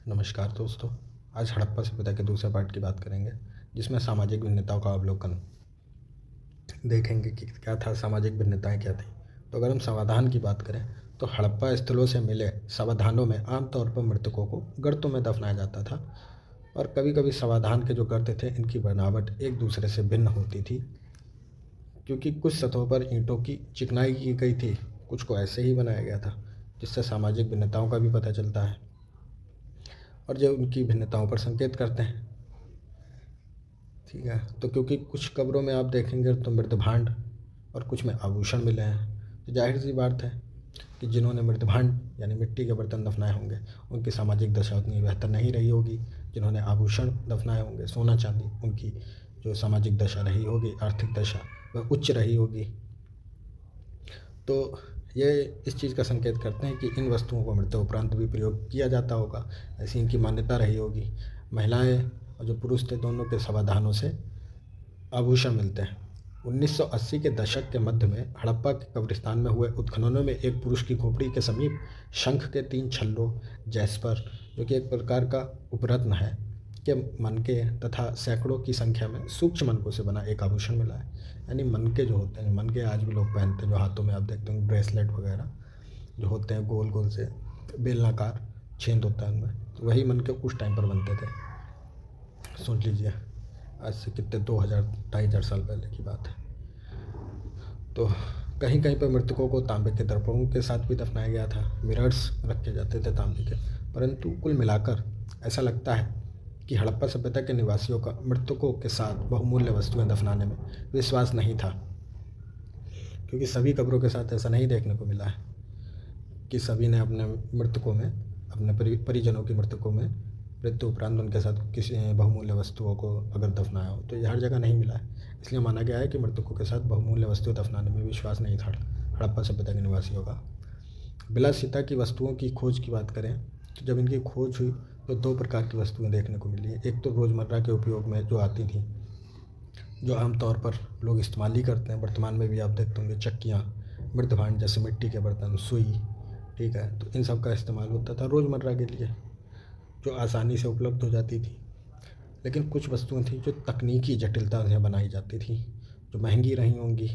नमस्कार दोस्तों। आज हड़प्पा सभ्यता के दूसरे पार्ट की बात करेंगे, जिसमें सामाजिक भिन्नताओं का अवलोकन देखेंगे कि क्या था, सामाजिक भिन्नताएं क्या थी। तो अगर हम समाधान की बात करें तो हड़प्पा स्थलों से मिले समाधानों में आमतौर पर मृतकों को गर्तों में दफनाया जाता था। और कभी कभी समाधान के जो गर्त थे, इनकी बनावट एक दूसरे से भिन्न होती थी, क्योंकि कुछ सतहों पर ईंटों की चिकनाई की गई थी, कुछ को ऐसे ही बनाया गया था, जिससे सामाजिक भिन्नताओं का भी पता चलता है और जो उनकी भिन्नताओं पर संकेत करते हैं। ठीक है, तो क्योंकि कुछ कब्रों में आप देखेंगे तो मृतभांड और कुछ में आभूषण मिले हैं, तो जाहिर सी बात है कि जिन्होंने मृतभांड यानी मिट्टी के बर्तन दफनाए होंगे, उनकी सामाजिक दशा उतनी बेहतर नहीं रही होगी। जिन्होंने आभूषण दफनाए होंगे, सोना चांदी, उनकी जो सामाजिक दशा रही होगी, आर्थिक दशा, वह उच्च रही होगी। तो ये इस चीज़ का संकेत करते हैं कि इन वस्तुओं को मृत्यु उपरांत भी प्रयोग किया जाता होगा, ऐसी इनकी मान्यता रही होगी। महिलाएं और जो पुरुष थे, दोनों के समाधानों से आभूषण मिलते हैं। 1980 के दशक के मध्य में हड़प्पा के कब्रिस्तान में हुए उत्खननों में एक पुरुष की खोपड़ी के समीप शंख के 3 छल्लों, जैस्पर, जो कि एक प्रकार का उपरत्न है, के मनके तथा सैकड़ों की संख्या में सूक्ष्म मनकों से बना एक आभूषण मिला है। यानी मनके जो होते हैं, मनके आज भी लोग पहनते हैं, जो हाथों में आप देखते हैं ब्रेसलेट वगैरह जो होते हैं, गोल गोल से बेलनाकार छेद होता है उनमें, तो वही मनके उस टाइम पर बनते थे। सोच लीजिए, आज से कितने 2000-2500 साल पहले की बात है। तो कहीं कहीं पर मृतकों को तांबे के दर्पणों के साथ भी दफनाया गया था, मिरर्स रखे जाते थे तांबे के। परंतु कुल मिलाकर ऐसा लगता है कि हड़प्पा सभ्यता के निवासियों का मृतकों के साथ बहुमूल्य वस्तुएं दफनाने में विश्वास नहीं था, क्योंकि सभी कब्रों के साथ ऐसा नहीं देखने को मिला है कि सभी ने अपने मृतकों में, अपने परिजनों की मृतकों में मृत्यु उपरांत उनके साथ किसी बहुमूल्य वस्तुओं को अगर दफनाया हो, तो ये हर जगह नहीं मिला है। इसलिए माना गया है कि मृतकों के साथ बहुमूल्य वस्तुएं दफनाने में विश्वास नहीं था हड़प्पा सभ्यता के निवासियों का। विलासिता की वस्तुओं की खोज की बात करें तो जब इनकी खोज हुई तो 2 प्रकार की वस्तुएं देखने को मिली। एक तो रोज़मर्रा के उपयोग में जो आती थी, जो आमतौर पर लोग इस्तेमाल ही करते हैं, वर्तमान में भी आप देखते होंगे, चक्कियाँ, मृतभांड जैसे मिट्टी के बर्तन, सुई, ठीक है, तो इन सब का इस्तेमाल होता था रोज़मर्रा के लिए, जो आसानी से उपलब्ध हो जाती थी। लेकिन कुछ वस्तुएं थी जो तकनीकी जटिलता से बनाई जाती थी, जो महंगी रही होंगी,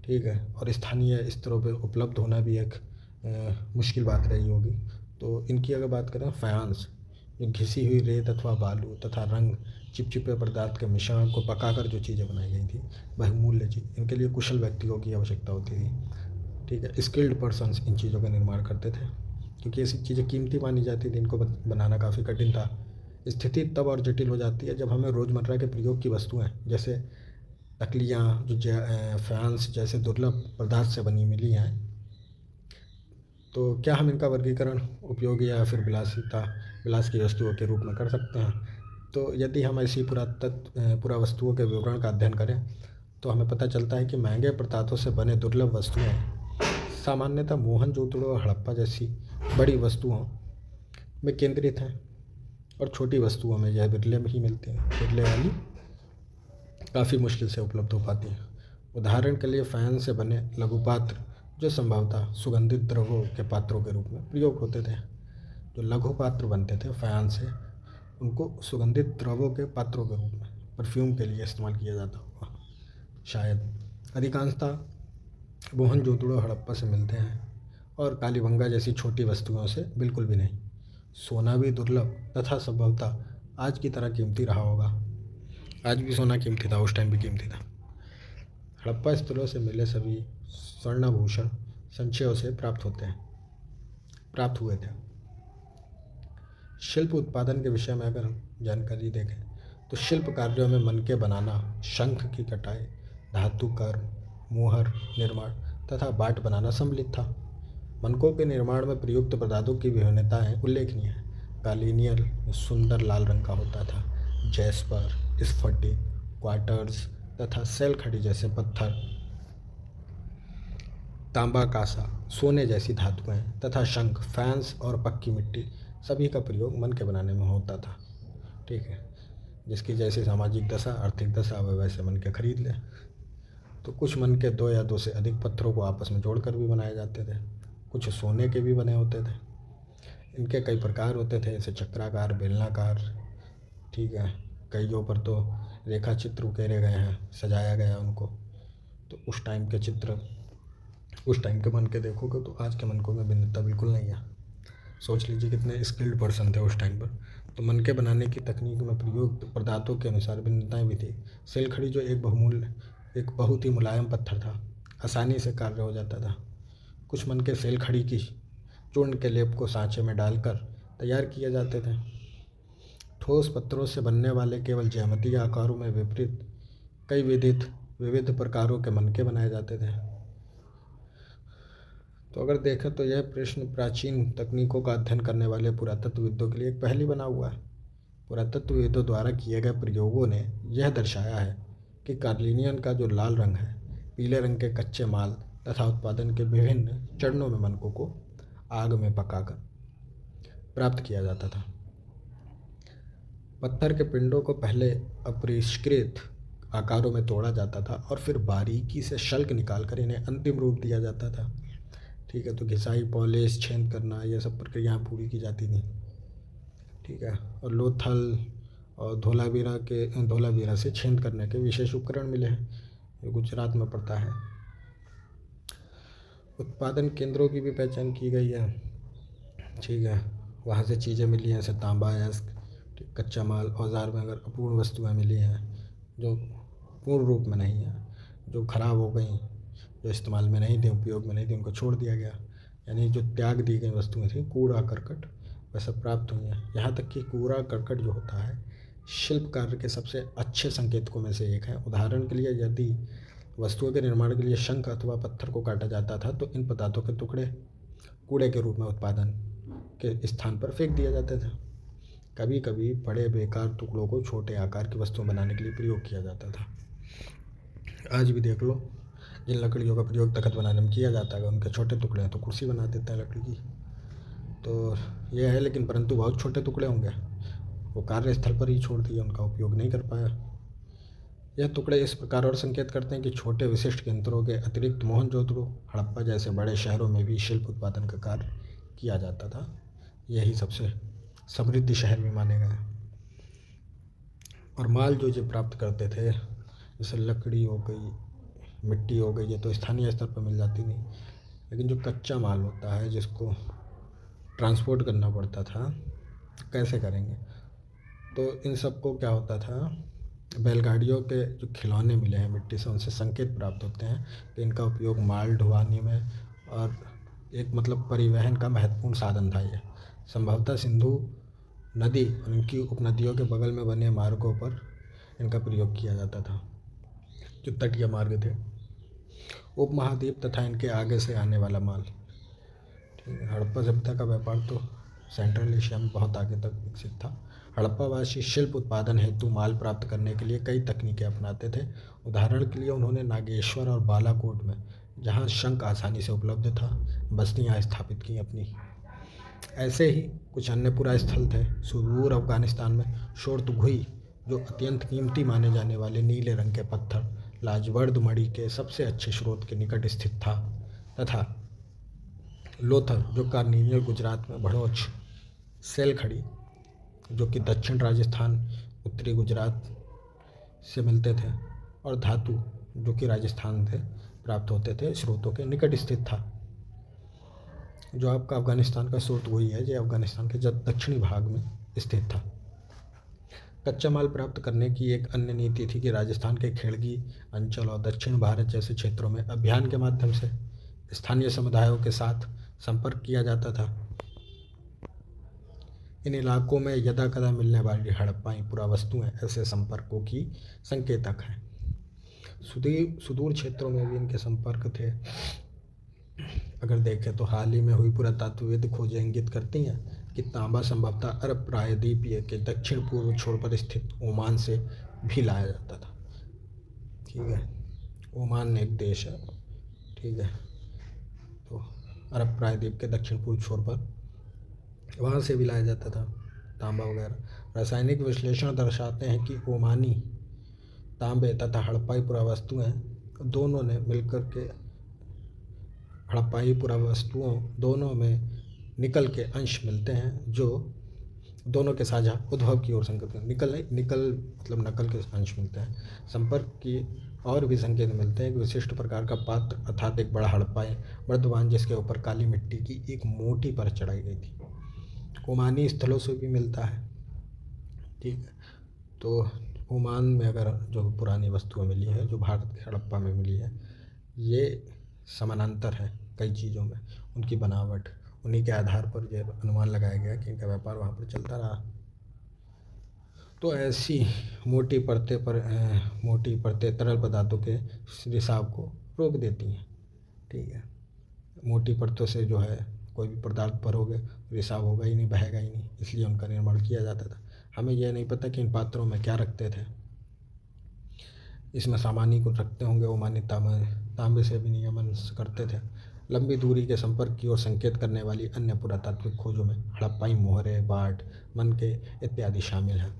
ठीक है, और स्थानीय स्तरों पे उपलब्ध होना भी एक मुश्किल बात रही होगी। तो इनकी अगर बात करें, फायांस, जो घिसी हुई रेत अथवा बालू तथा रंग चिपचिपे पदार्थ के मिश्रण को पकाकर जो चीज़ें बनाई गई थी, बहुमूल्य चीज़, इनके लिए कुशल व्यक्तियों की आवश्यकता होती थी। ठीक है, स्किल्ड पर्सन्स इन चीज़ों का निर्माण करते थे, क्योंकि ऐसी चीज़ें कीमती मानी जाती थी, इनको बनाना काफ़ी कठिन था। स्थिति तब और जटिल हो जाती है जब हमें रोज़मर्रा के प्रयोग की वस्तुएं जैसे तकलियाँ, जो फैंस जैसे दुर्लभ पदार्थ से बनी मिली हैं, तो क्या हम इनका वर्गीकरण उपयोगी या फिर विलास की वस्तुओं के रूप में कर सकते हैं। तो यदि हम ऐसी पुरा वस्तुओं के विवरण का अध्ययन करें तो हमें पता चलता है कि महंगे पदार्थों से बने दुर्लभ वस्तुएं सामान्यतः मोहनजोदड़ो और हड़प्पा जैसी बड़ी वस्तुओं में केंद्रित हैं, और छोटी वस्तुओं में यह बिरले में ही मिलती हैं। बिरले वाली काफ़ी मुश्किल से उपलब्ध हो पाती हैं। उदाहरण के लिए फैन से बने लघु पात्र, जो संभवतः सुगंधित द्रव्यों के पात्रों के रूप में प्रयोग होते थे। जो लघु पात्र बनते थे फैन से, उनको सुगंधित द्रव्यों के पात्रों के रूप में परफ्यूम के लिए इस्तेमाल किया जाता होगा शायद। अधिकांशतः मोहनजोदड़ो हड़प्पा से मिलते हैं, और कालीबंगा जैसी छोटी वस्तुओं से बिल्कुल भी नहीं। सोना भी दुर्लभ तथा संभवतः आज की तरह कीमती रहा होगा। आज भी सोना कीमती था, उस टाइम भी कीमती था। हड़प्पा स्थलों से मिले सभी स्वर्णाभूषण संचयों से प्राप्त हुए थे। शिल्प उत्पादन के विषय में अगर हम जानकारी देखें तो शिल्प कार्यों में मनके बनाना, शंख की कटाई, धातु कर्म, मोहर निर्माण तथा बाट बनाना सम्मिलित था। मनकों के निर्माण में प्रयुक्त पदार्थों की विभिन्नताएं उल्लेखनीय है। गालिनियल सुंदर लाल रंग का होता था, जैस्पर, स्फटिक, क्वार्टर्स तथा सेल खड़ी जैसे पत्थर, तांबा कांसा, सोने जैसी धातुएं तथा शंख, फैंस और पक्की मिट्टी, सभी का प्रयोग मन के बनाने में होता था। ठीक है, जिसकी जैसी सामाजिक दशा, आर्थिक दशा, वह वैसे मन के खरीद ले। तो कुछ मन के 2 या 2 से अधिक पत्थरों को आपस में जोड़कर भी बनाए जाते थे, कुछ सोने के भी बने होते थे। इनके कई प्रकार होते थे, जैसे चक्राकार, बेलनाकार, ठीक है। कईयों पर तो रेखा चित्र उकेरे गए हैं, सजाया गया उनको। तो उस टाइम के चित्र, उस टाइम के मन के देखोगे तो आज के मनकों में भिन्नता बिल्कुल नहीं है। सोच लीजिए कितने स्किल्ड पर्सन थे उस टाइम पर। तो मन के बनाने की तकनीक में प्रयुक्त पदार्थों के अनुसार भिन्नताएं भी थी। सेलखड़ी जो एक बहुत ही मुलायम पत्थर था, आसानी से कार्य हो जाता था। कुछ मन के सेलखड़ी की चूर्ण के लेप को सांचे में डालकर तैयार किए जाते थे। ठोस पत्थरों से बनने वाले केवल ज्यामितीय आकारों में विपरीत कई विविध प्रकारों के मनके बनाए जाते थे। तो अगर देखें तो यह प्रश्न प्राचीन तकनीकों का अध्ययन करने वाले पुरातत्वविदों के लिए एक पहेली बना हुआ है। पुरातत्वविदों द्वारा किए गए प्रयोगों ने यह दर्शाया है कि कार्लिनियन का जो लाल रंग है, पीले रंग के कच्चे माल तथा उत्पादन के विभिन्न चरणों में मनकों को आग में पकाकर प्राप्त किया जाता था। पत्थर के पिंडों को पहले अपरिष्कृत आकारों में तोड़ा जाता था और फिर बारीकी से शल्क निकालकर इन्हें अंतिम रूप दिया जाता था, ठीक है। तो घिसाई, पॉलिश, छेद करना, यह सब प्रक्रियाएँ पूरी की जाती थी, ठीक है। और लोथल और धोलावीरा से छेद करने के विशेष उपकरण मिले हैं, जो गुजरात में पड़ता है। उत्पादन केंद्रों की भी पहचान की गई है, ठीक है। वहाँ से चीज़ें मिली हैं, जैसे तांबा, अयस्क, कच्चा माल, औजार में अगर अपूर्ण वस्तुएं मिली हैं जो पूर्ण रूप में नहीं है, जो खराब हो गई, जो इस्तेमाल में नहीं थी, उपयोग में नहीं थी, उनको छोड़ दिया गया, यानी जो त्याग दी गई वस्तुएं थी, कूड़ा करकट, वह सब प्राप्त हुई हैं। यहाँ तक कि कूड़ा करकट जो होता है शिल्प कार्य के सबसे अच्छे संकेतकों में से एक है। उदाहरण के लिए यदि वस्तुओं के निर्माण के लिए शंख अथवा पत्थर को काटा जाता था तो इन पदार्थों के टुकड़े कूड़े के रूप में उत्पादन के स्थान पर फेंक दिया जाता था। कभी कभी बड़े बेकार टुकड़ों को छोटे आकार की वस्तुएं बनाने के लिए प्रयोग किया जाता था। आज भी देख लो, जिन लकड़ियों का प्रयोग तख्त बनाने में किया जाता है उनके छोटे टुकड़े हैं तो कुर्सी बना देता है लकड़ी की। तो यह है, लेकिन परंतु बहुत छोटे टुकड़े होंगे, वो कार्यस्थल पर ही छोड़ दिए, उनका उपयोग नहीं कर पाया। यह टुकड़े इस प्रकार और संकेत करते हैं कि छोटे विशिष्ट केंद्रों के अतिरिक्त मोहनजोदड़ो, हड़प्पा जैसे बड़े शहरों में भी शिल्प उत्पादन का कार्य किया जाता था। यही सबसे समृद्ध शहर भी माने गए। और माल जो प्राप्त करते थे, जैसे लकड़ी हो गई, मिट्टी हो गई, ये तो स्थानीय स्तर पर मिल जाती नहीं, लेकिन जो कच्चा माल होता है जिसको ट्रांसपोर्ट करना पड़ता था, कैसे करेंगे? तो इन सबको क्या होता था, बैलगाड़ियों के जो खिलौने मिले हैं मिट्टी से, उनसे संकेत प्राप्त होते हैं कि इनका उपयोग माल ढुवाने में और एक मतलब परिवहन का महत्वपूर्ण साधन था। ये संभवतः सिंधु नदी और उनकी उपनदियों के बगल में बने मार्गों पर इनका प्रयोग किया जाता था, जो तटीय मार्ग थे। उपमहाद्वीप तथा इनके आगे से आने वाला माल, ठीक है। हड़प्पा सभ्यता का व्यापार तो सेंट्रल एशिया में बहुत आगे तक विकसित था। हड़प्पावासी शिल्प उत्पादन हेतु माल प्राप्त करने के लिए कई तकनीकें अपनाते थे। उदाहरण के लिए उन्होंने नागेश्वर और बालाकोट में, जहाँ शंख आसानी से उपलब्ध था, बस्तियाँ स्थापित की अपनी। ऐसे ही कुछ अन्य पुरा स्थल थे। सुदूर अफगानिस्तान में शोरतुघुई, जो अत्यंत कीमती माने जाने वाले नीले रंग के पत्थर लाजवर्द मणि के सबसे अच्छे स्रोत के निकट स्थित था, तथा लोथल, जो कार्निनियल गुजरात में भड़ोच, सेलखड़ी, जो कि दक्षिण राजस्थान, उत्तरी गुजरात से मिलते थे, और धातु, जो कि राजस्थान से प्राप्त होते थे, स्रोतों के निकट स्थित था। जो आपका अफगानिस्तान का स्रोत वही है, जो अफगानिस्तान के दक्षिणी भाग में स्थित था। कच्चा माल प्राप्त करने की एक अन्य नीति थी कि राजस्थान के खेड़गी अंचल और दक्षिण भारत जैसे क्षेत्रों में अभियान के माध्यम से स्थानीय समुदायों के साथ संपर्क किया जाता था। इन इलाकों में यदा कदा मिलने वाली हड़प्पाई पुरावस्तुएं ऐसे संपर्कों की संकेतक हैं। सुदूर क्षेत्रों में भी इनके संपर्क थे। अगर देखें तो हाल ही में हुई पुरातत्वविद खोजें इंगित करती हैं कि तांबा संभवतः अरब प्रायद्वीप के दक्षिण पूर्व छोर पर स्थित ओमान से भी लाया जाता था, ठीक है। ओमान एक देश है, ठीक है। तो अरब प्रायद्वीप के दक्षिण पूर्व छोर पर वहाँ से भी लाया जाता था तांबा वगैरह। रासायनिक विश्लेषण दर्शाते हैं कि ओमानी तांबे तथा हड़प्पाई पुरावस्तुएं दोनों ने मिलकर के हड़प्पाई पुरावस्तुओं दोनों में निकल के अंश मिलते हैं जो दोनों के साझा उद्भव की ओर संकेत करते हैं। निकल मतलब नकल के अंश मिलते हैं। संपर्क की और भी संकेत मिलते हैं। एक विशिष्ट प्रकार का पात्र अर्थात एक बड़ा हड़प्पा वर्धमान जिसके ऊपर काली मिट्टी की एक मोटी परत चढ़ाई गई थी। ओमानी स्थलों से भी मिलता है। ठीक है, तो ओमान में अगर जो पुरानी वस्तुएं मिली है, जो भारत के हड़प्पा में मिली है, ये समानांतर है कई चीज़ों में। उनकी बनावट, उन्हीं के आधार पर यह अनुमान लगाया गया कि इनका व्यापार वहाँ पर चलता रहा। तो ऐसी मोटी परतें तरल पदार्थों के रिसाव को रोक देती हैं। ठीक है, मोटी परतों से जो है कोई भी पदार्थ भरोगे रिसाव होगा ही नहीं, बहेगा ही नहीं, इसलिए उनका निर्माण किया जाता था। हमें यह नहीं पता कि इन पात्रों में क्या रखते थे। इसमें सामानी कुछ रखते होंगे। ओमानी तांबे से भी नियमन करते थे। लंबी दूरी के संपर्क की ओर संकेत करने वाली अन्य पुरातात्विक खोजों में हड़प्पाई मोहरे, बाट, मनके इत्यादि शामिल हैं।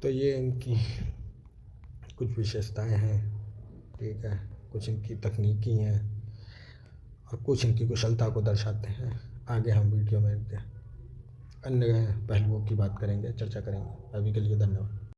तो ये इनकी कुछ विशेषताएं हैं। ठीक है, कुछ इनकी तकनीकी हैं और कुछ इनकी कुशलता को दर्शाते हैं। आगे हम वीडियो में अन्य पहलुओं की बात करेंगे, चर्चा करेंगे। अभी के लिए धन्यवाद।